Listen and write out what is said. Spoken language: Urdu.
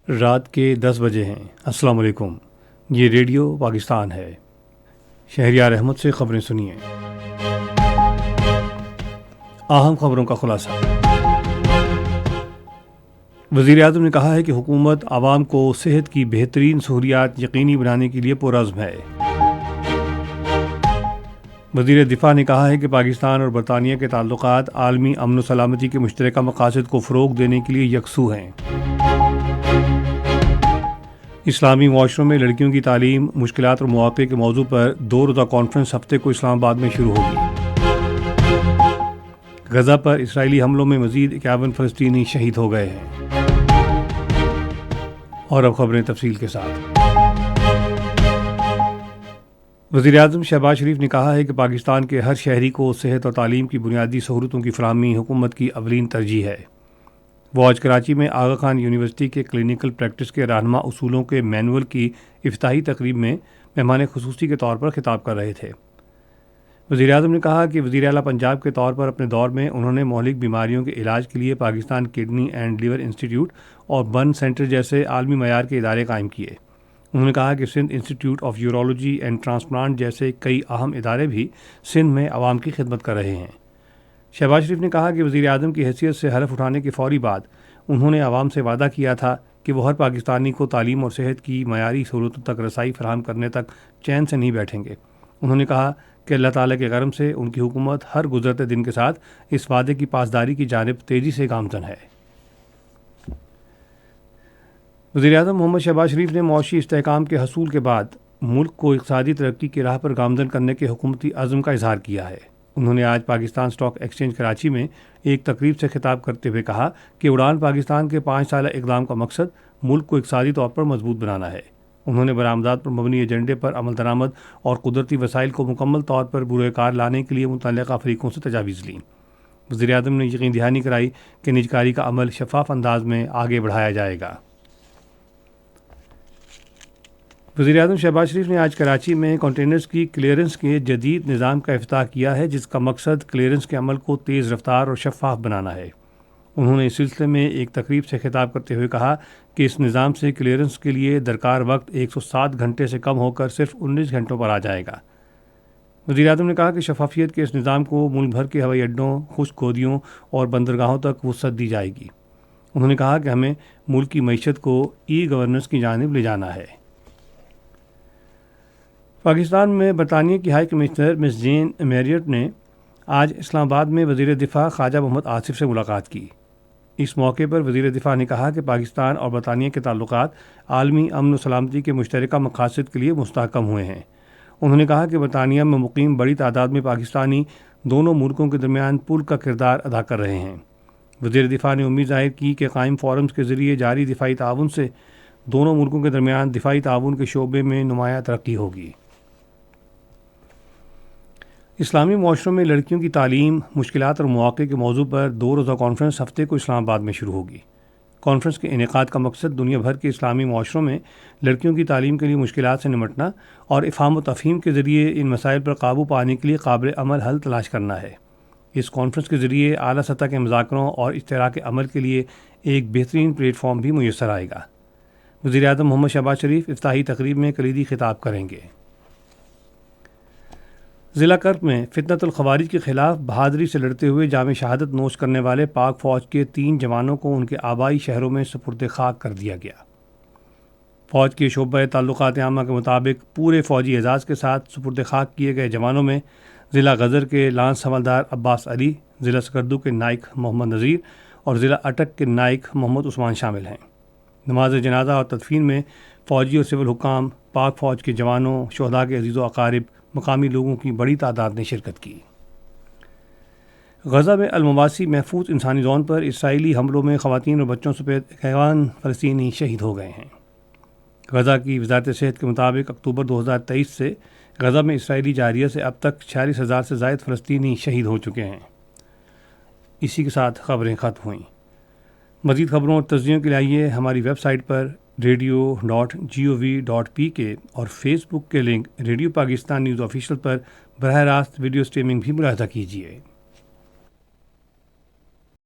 رات کے 10 بجے ہیں۔ السلام علیکم، یہ ریڈیو پاکستان ہے۔ شہریار احمد سے خبریں سنیے۔ اہم خبروں کا خلاصہ۔ وزیر اعظم نے کہا ہے کہ حکومت عوام کو صحت کی بہترین سہولیات یقینی بنانے کے لیے پرعزم ہے۔ وزیر دفاع نے کہا ہے کہ پاکستان اور برطانیہ کے تعلقات عالمی امن و سلامتی کے مشترکہ مقاصد کو فروغ دینے کے لیے یکسو ہیں۔ اسلامی معاشروں میں لڑکیوں کی تعلیم، مشکلات اور مواقع کے موضوع پر 2 روزہ کانفرنس ہفتے کو اسلام آباد میں شروع ہوگی۔ غزہ پر اسرائیلی حملوں میں مزید 51 فلسطینی شہید ہو گئے ہیں۔ اور اب خبریں تفصیل کے ساتھ۔ وزیر اعظم شہباز شریف نے کہا ہے کہ پاکستان کے ہر شہری کو صحت اور تعلیم کی بنیادی سہولتوں کی فراہمی حکومت کی اولین ترجیح ہے۔ وہ آج کراچی میں آغا خان یونیورسٹی کے کلینکل پریکٹس کے رہنما اصولوں کے مینول کی افتتاحی تقریب میں مہمان خصوصی کے طور پر خطاب کر رہے تھے۔ وزیر اعظم نے کہا کہ وزیر اعلیٰ پنجاب کے طور پر اپنے دور میں انہوں نے مہلک بیماریوں کے علاج کے لیے Pakistan kidney and liver institute اور برن سینٹر جیسے عالمی معیار کے ادارے قائم کیے۔ انہوں نے کہا کہ Sindh institute of urology and transplant جیسے کئی اہم ادارے بھی سندھ میں عوام کی خدمت کر رہے ہیں۔ شہباز شریف نے کہا کہ وزیر اعظم کی حیثیت سے حلف اٹھانے کے فوری بعد انہوں نے عوام سے وعدہ کیا تھا کہ وہ ہر پاکستانی کو تعلیم اور صحت کی معیاری سہولتوں تک رسائی فراہم کرنے تک چین سے نہیں بیٹھیں گے۔ انہوں نے کہا کہ اللہ تعالیٰ کے کرم سے ان کی حکومت ہر گزرتے دن کے ساتھ اس وعدے کی پاسداری کی جانب تیزی سے گامزن ہے۔ وزیر اعظم محمد شہباز شریف نے معاشی استحکام کے حصول کے بعد ملک کو اقتصادی ترقی کی راہ پر گامزن کرنے کے حکومتی عزم کا اظہار کیا ہے۔ انہوں نے آج پاکستان اسٹاک ایکسچینج کراچی میں ایک تقریب سے خطاب کرتے ہوئے کہا کہ اڑان پاکستان کے 5 سالہ اقدام کا مقصد ملک کو اقتصادی طور پر مضبوط بنانا ہے۔ انہوں نے برآمدات پر مبنی ایجنڈے پر عمل درآمد اور قدرتی وسائل کو مکمل طور پر بروئے کار لانے کے لیے متعلقہ فریقوں سے تجاویز لیں۔ وزیر اعظم نے یقین دہانی کرائی کہ نجکاری کا عمل شفاف انداز میں آگے بڑھایا جائے گا۔ وزیر اعظم شہباز شریف نے آج کراچی میں کنٹینرز کی کلیئرنس کے جدید نظام کا افتتاح کیا ہے، جس کا مقصد کلیئرنس کے عمل کو تیز رفتار اور شفاف بنانا ہے۔ انہوں نے اس سلسلے میں ایک تقریب سے خطاب کرتے ہوئے کہا کہ اس نظام سے کلیئرنس کے لیے درکار وقت 107 گھنٹے سے کم ہو کر صرف 19 گھنٹوں پر آ جائے گا۔ وزیر اعظم نے کہا کہ شفافیت کے اس نظام کو ملک بھر کے ہوائی اڈوں، خشک گودیوں اور بندرگاہوں تک وسعت دی جائے گی۔ انہوں نے کہا کہ ہمیں ملک کی معیشت کو ای گورننس کی جانب لے جانا ہے۔ پاکستان میں برطانیہ کی ہائی کمشنر مس جین میریٹ نے آج اسلام آباد میں وزیر دفاع خواجہ محمد آصف سے ملاقات کی۔ اس موقع پر وزیر دفاع نے کہا کہ پاکستان اور برطانیہ کے تعلقات عالمی امن و سلامتی کے مشترکہ مقاصد کے لیے مستحکم ہوئے ہیں۔ انہوں نے کہا کہ برطانیہ میں مقیم بڑی تعداد میں پاکستانی دونوں ملکوں کے درمیان پل کا کردار ادا کر رہے ہیں۔ وزیر دفاع نے امید ظاہر کی کہ قائم فورمز کے ذریعے جاری دفاعی تعاون سے دونوں ملکوں کے درمیان دفاعی تعاون کے شعبے میں نمایاں ترقی ہوگی۔ اسلامی معاشروں میں لڑکیوں کی تعلیم، مشکلات اور مواقع کے موضوع پر 2 روزہ کانفرنس ہفتے کو اسلام آباد میں شروع ہوگی۔ کانفرنس کے انعقاد کا مقصد دنیا بھر کے اسلامی معاشروں میں لڑکیوں کی تعلیم کے لیے مشکلات سے نمٹنا اور افہام و تفہیم کے ذریعے ان مسائل پر قابو پانے کے لیے قابل عمل حل تلاش کرنا ہے۔ اس کانفرنس کے ذریعے اعلیٰ سطح کے مذاکروں اور اشتراک عمل کے لیے ایک بہترین پلیٹ فارم بھی میسر آئے گا۔ وزیر اعظم محمد شہباز شریف افتتاحی تقریب میں کلیدی خطاب کریں گے۔ ضلع کرک میں فتنۃ الخوارج کے خلاف بہادری سے لڑتے ہوئے جام شہادت نوش کرنے والے پاک فوج کے 3 جوانوں کو ان کے آبائی شہروں میں سپرد خاک کر دیا گیا۔ فوج کے شعبہ تعلقات عامہ کے مطابق پورے فوجی اعزاز کے ساتھ سپرد خاک کیے گئے جوانوں میں ضلع غزر کے لانس حوالدار عباس علی، ضلع سکردو کے نائک محمد نذیر اور ضلع اٹک کے نائک محمد عثمان شامل ہیں۔ نماز جنازہ اور تدفین میں فوجی اور سول حکام، پاک فوج کے جوانوں، شہداء کے عزیز و اقارب، مقامی لوگوں کی بڑی تعداد نے شرکت کی۔ غزہ میں المواسی محفوظ انسانی زون پر اسرائیلی حملوں میں خواتین اور بچوں سمیت 51 فلسطینی شہید ہو گئے ہیں۔ غزہ کی وزارت صحت کے مطابق اکتوبر 2023 سے غزہ میں اسرائیلی جاریہ سے اب تک 46,000 سے زائد فلسطینی شہید ہو چکے ہیں۔ اسی کے ساتھ خبریں ختم ہوئیں۔ مزید خبروں اور تجزیوں کے لیے ہماری ویب سائٹ پر radio.gov.pk اور فیس بک کے link Radio Pakistan News official پر براہ راست ویڈیو سٹریمنگ بھی ملاحظہ کیجیے۔